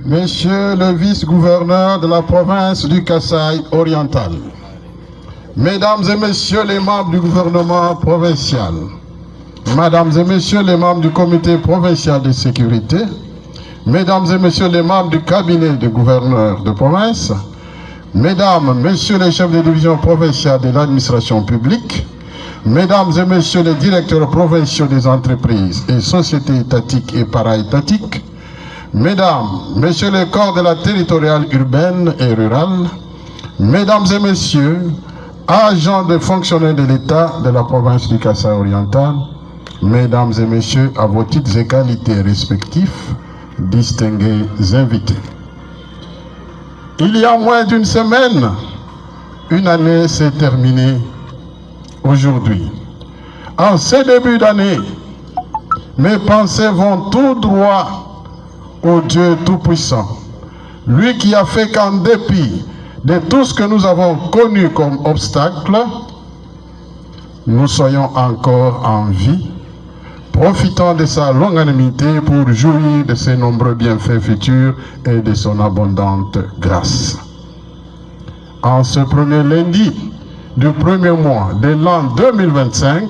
Monsieur le vice-gouverneur de la province du Kasaï oriental, Mesdames et Messieurs les membres du gouvernement provincial, Mesdames et Messieurs les membres du comité provincial de sécurité, Mesdames et Messieurs les membres du cabinet du gouverneur de province, Mesdames, Messieurs les chefs de division provinciale de l'administration publique, Mesdames et Messieurs les directeurs provinciaux des entreprises et sociétés étatiques et para-étatiques, Mesdames, Messieurs les corps de la territoriale urbaine et rurale, Mesdames et Messieurs, agents de fonctionnaires de l'État de la province du Kasaï oriental, Mesdames et Messieurs, à vos titres et qualités respectifs, distingués invités. Il y a moins d'une semaine, une année s'est terminée aujourd'hui. En ce début d'année, mes pensées vont tout droit au Dieu Tout-Puissant, lui qui a fait qu'en dépit de tout ce que nous avons connu comme obstacle, nous soyons encore en vie, profitant de sa longanimité pour jouir de ses nombreux bienfaits futurs et de son abondante grâce. En ce premier lundi du premier mois de l'an 2025,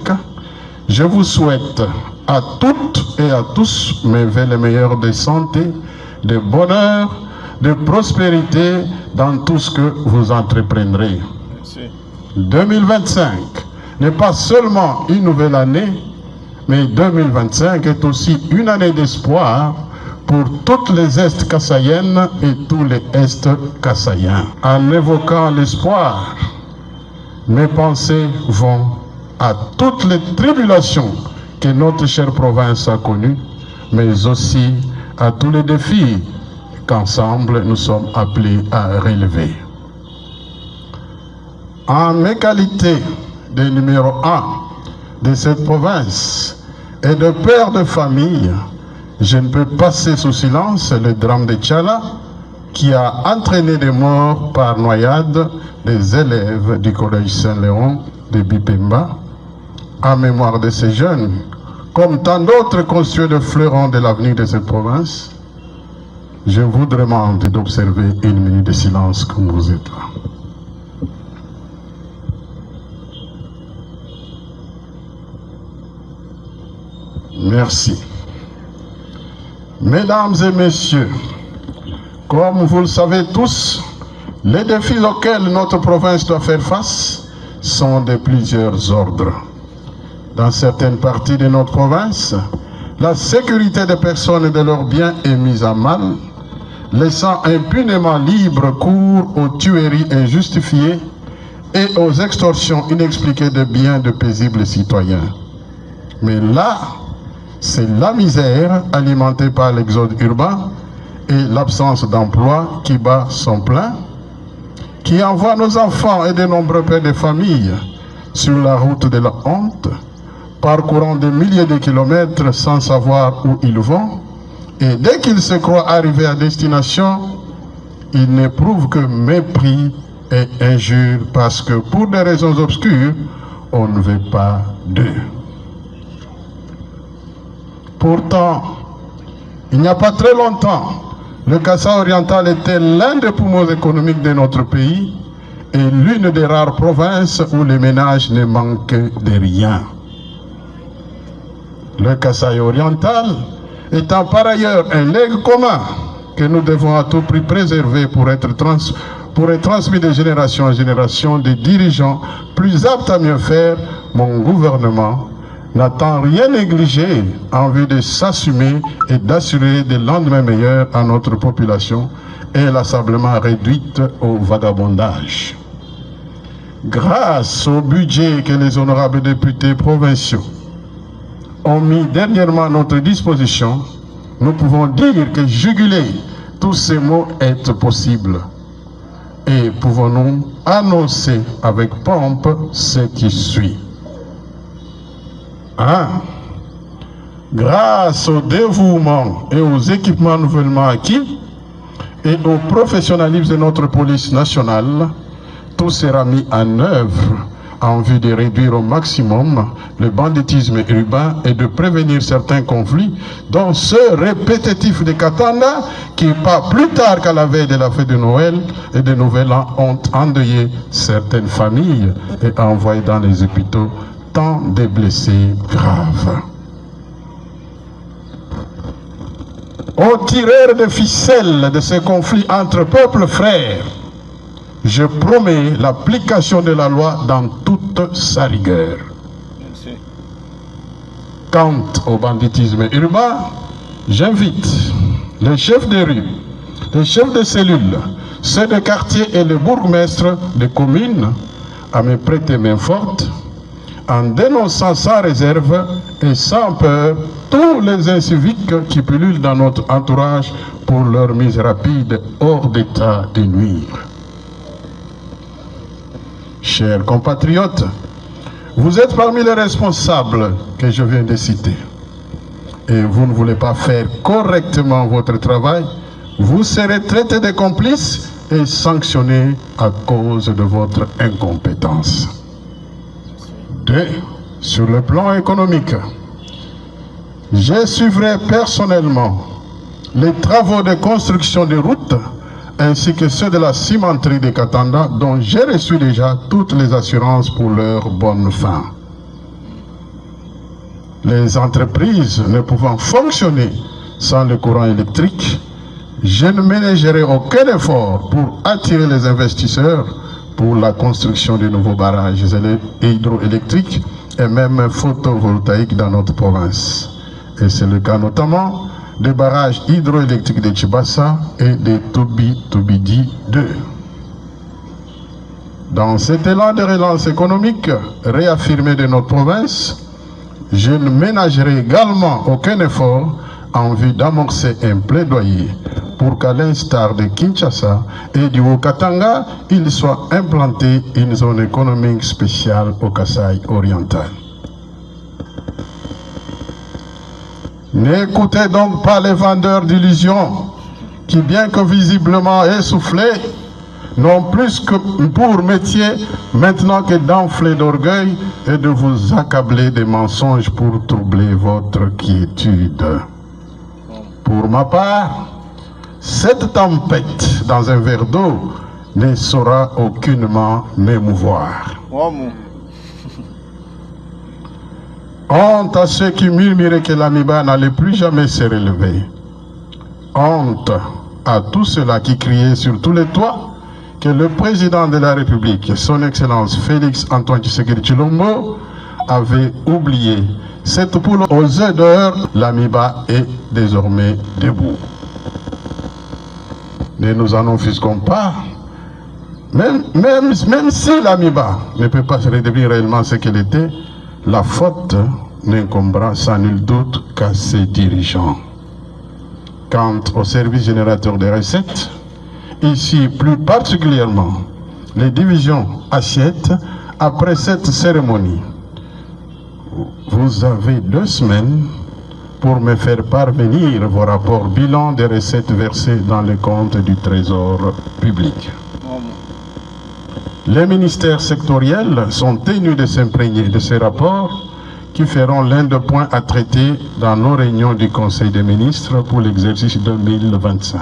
je vous souhaite à toutes et à tous mes vœux les meilleurs de santé, de bonheur, de prospérité dans tout ce que vous entreprendrez. Merci. 2025 n'est pas seulement une nouvelle année, mais 2025 est aussi une année d'espoir pour toutes les Est kassaïennes et tous les Est kassaïens. En évoquant l'espoir, mes pensées vont à toutes les tribulations que notre chère province a connues, mais aussi à tous les défis qu'ensemble nous sommes appelés à relever. En mes qualités de numéro 1 de cette province et de père de famille, je ne peux passer sous silence le drame de Tchala qui a entraîné des morts par noyade des élèves du collège Saint-Léon de Bipemba. En mémoire de ces jeunes, comme tant d'autres construits de fleurons de l'avenir de cette province, je vous demande d'observer une minute de silence comme vous êtes là. Merci. Mesdames et messieurs, comme vous le savez tous, les défis auxquels notre province doit faire face sont de plusieurs ordres. Dans certaines parties de notre province, la sécurité des personnes et de leurs biens est mise à mal, laissant impunément libre cours aux tueries injustifiées et aux extorsions inexpliquées de biens de paisibles citoyens. Mais là, c'est la misère alimentée par l'exode urbain et l'absence d'emploi qui bat son plein, qui envoie nos enfants et de nombreux pères de famille sur la route de la honte, parcourant des milliers de kilomètres sans savoir où ils vont, et dès qu'ils se croient arrivés à destination, ils n'éprouvent que mépris et injures parce que pour des raisons obscures, on ne veut pas d'eux. Pourtant, il n'y a pas très longtemps, le Kasaï oriental était l'un des poumons économiques de notre pays et l'une des rares provinces où les ménages ne manquent de rien. Le Kasaï oriental étant par ailleurs un legs commun que nous devons à tout prix préserver pour être transmis de génération en génération des dirigeants plus aptes à mieux faire, mon gouvernement n'attend rien négliger en vue de s'assumer et d'assurer des lendemains meilleurs à notre population inlassablement réduite au vagabondage. Grâce au budget que les honorables députés provinciaux ont mis dernièrement à notre disposition, nous pouvons dire que juguler tous ces maux est possible. Et pouvons-nous annoncer avec pompe ce qui suit. 1. Grâce au dévouement et aux équipements nouvellement acquis et au professionnalisme de notre police nationale, tout sera mis en œuvre en vue de réduire au maximum le banditisme urbain et de prévenir certains conflits, dont ceux répétitifs de Katanda, qui, pas plus tard qu'à la veille de la fête de Noël et de Nouvel An, ont endeuillé certaines familles et envoyé dans les hôpitaux tant de blessés graves. Aux tireurs de ficelles de ces conflits entre peuples frères, je promets l'application de la loi dans toute sa rigueur. Merci. Quant au banditisme urbain, j'invite les chefs de rue, les chefs de cellules, ceux de quartier et les bourgmestres de communes à me prêter main forte en dénonçant sans réserve et sans peur tous les inciviques qui pullulent dans notre entourage pour leur mise rapide hors d'état de nuire. Chers compatriotes, vous êtes parmi les responsables que je viens de citer. Et vous ne voulez pas faire correctement votre travail, vous serez traités de complices et sanctionnés à cause de votre incompétence. 2. Sur le plan économique, je suivrai personnellement les travaux de construction de routes ainsi que ceux de la cimenterie de Katanda, dont j'ai reçu déjà toutes les assurances pour leur bonne fin. Les entreprises ne pouvant fonctionner sans le courant électrique, je ne ménagerai aucun effort pour attirer les investisseurs pour la construction de nouveaux barrages hydroélectriques et même photovoltaïques dans notre province. Et c'est le cas notamment des barrages hydroélectriques de Tchibassa et de Tobidi 2. Dans cet élan de relance économique réaffirmé de notre province, je ne ménagerai également aucun effort en vue d'amorcer un plaidoyer pour qu'à l'instar de Kinshasa et du Haut-Katanga, il soit implanté une zone économique spéciale au Kasaï oriental. N'écoutez donc pas les vendeurs d'illusions qui, bien que visiblement essoufflés, n'ont plus que pour métier maintenant que d'enfler d'orgueil et de vous accabler des mensonges pour troubler votre quiétude. Pour ma part, cette tempête dans un verre d'eau ne saura aucunement m'émouvoir. Honte à ceux qui murmuraient que l'Amiba n'allait plus jamais se relever. Honte à tous ceux-là qui criaient sur tous les toits que le président de la République, son Excellence Félix Antoine Tshisekedi Tshilombo, avait oublié cette poule aux œufs d'or. L'Amiba est désormais debout. Ne nous en offusquons pas. Même si l'Amiba ne peut pas se redevenir réellement ce qu'elle était, la faute n'incombera sans nul doute qu'à ses dirigeants. Quant au service générateur des recettes, ici plus particulièrement les divisions assiettes, après cette cérémonie, vous avez 2 semaines pour me faire parvenir vos rapports bilan des recettes versées dans les comptes du Trésor public. Les ministères sectoriels sont tenus de s'imprégner de ces rapports qui feront l'un des points à traiter dans nos réunions du Conseil des ministres pour l'exercice 2025.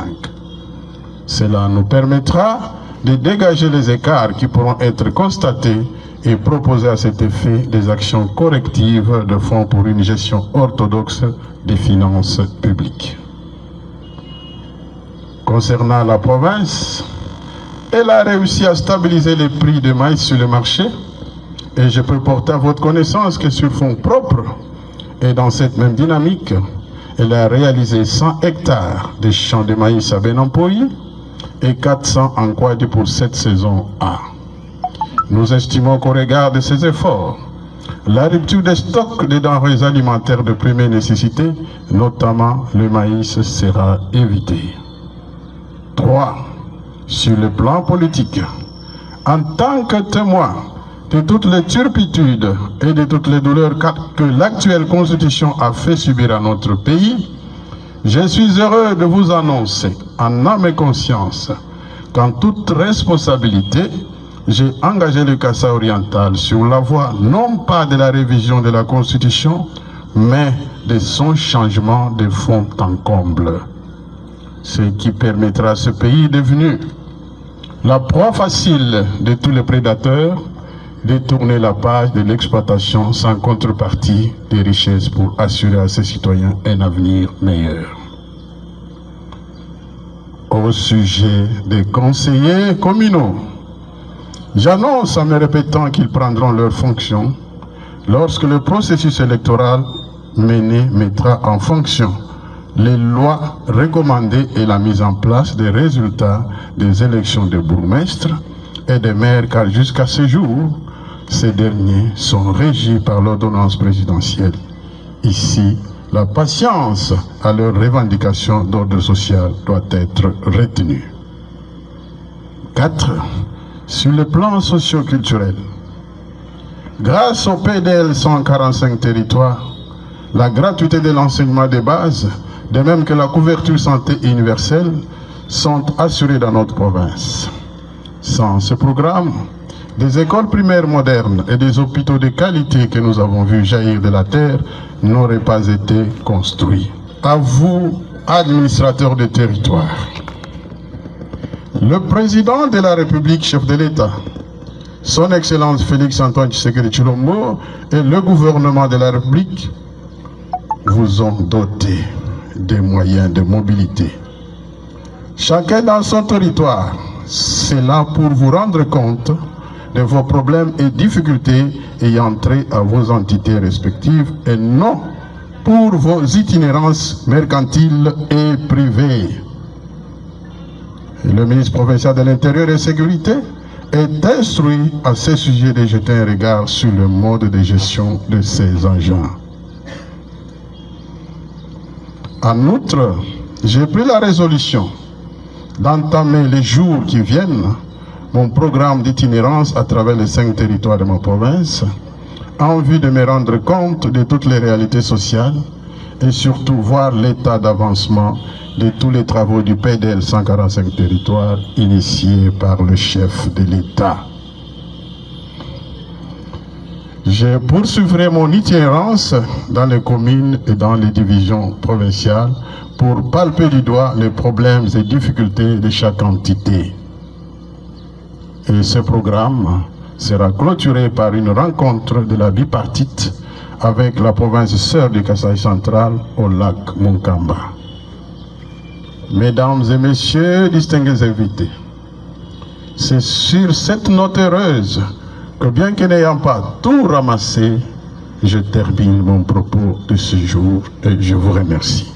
Cela nous permettra de dégager les écarts qui pourront être constatés et proposer à cet effet des actions correctives de fonds pour une gestion orthodoxe des finances publiques. Concernant la province, elle a réussi à stabiliser les prix de maïs sur le marché et je peux porter à votre connaissance que sur fonds propres et dans cette même dynamique, elle a réalisé 100 hectares de champs de maïs à Benampoï et 400 en Kwadi pour cette saison A. Nous estimons qu'au regard de ces efforts, la rupture des stocks de denrées alimentaires de première nécessité, notamment le maïs, sera évitée. 3. Sur le plan politique, en tant que témoin de toutes les turpitudes et de toutes les douleurs que l'actuelle constitution a fait subir à notre pays, je suis heureux de vous annoncer, en âme et conscience, qu'en toute responsabilité, j'ai engagé le Kasaï oriental sur la voie non pas de la révision de la Constitution, mais de son changement de fond en comble. Ce qui permettra à ce pays devenu la proie facile de tous les prédateurs de tourner la page de l'exploitation sans contrepartie des richesses pour assurer à ses citoyens un avenir meilleur. Au sujet des conseillers communaux, j'annonce en me répétant qu'ils prendront leurs fonctions lorsque le processus électoral mené mettra en fonction les lois recommandées et la mise en place des résultats des élections de bourgmestre et de maires, car jusqu'à ce jour, ces derniers sont régis par l'ordonnance présidentielle. Ici, la patience à leurs revendications d'ordre social doit être retenue. 4. Sur le plan socio-culturel, grâce au PDL 145 territoires, la gratuité de l'enseignement de base, de même que la couverture santé universelle, sont assurées dans notre province. Sans ce programme, des écoles primaires modernes et des hôpitaux de qualité que nous avons vus jaillir de la terre n'auraient pas été construits. À vous, administrateurs de territoire, le président de la République, chef de l'État, son Excellence Félix-Antoine Tshisekedi Tshilombo et le gouvernement de la République vous ont doté des moyens de mobilité. Chacun dans son territoire, c'est là pour vous rendre compte de vos problèmes et difficultés ayant trait à vos entités respectives et non pour vos itinérances mercantiles et privées. Et le ministre provincial de l'Intérieur et de la Sécurité est instruit à ce sujet de jeter un regard sur le mode de gestion de ces engins. En outre, j'ai pris la résolution d'entamer les jours qui viennent mon programme d'itinérance à travers les 5 territoires de ma province en vue de me rendre compte de toutes les réalités sociales et surtout voir l'état d'avancement de tous les travaux du PDL 145 territoires initiés par le chef de l'État. Je poursuivrai mon itinérance dans les communes et dans les divisions provinciales pour palper du doigt les problèmes et difficultés de chaque entité. Et ce programme sera clôturé par une rencontre de la bipartite avec la province sœur du Kasaï central au lac Monkamba. Mesdames et messieurs, distingués invités, c'est sur cette note heureuse que bien que n'ayant pas tout ramassé, je termine mon propos de ce jour et je vous remercie.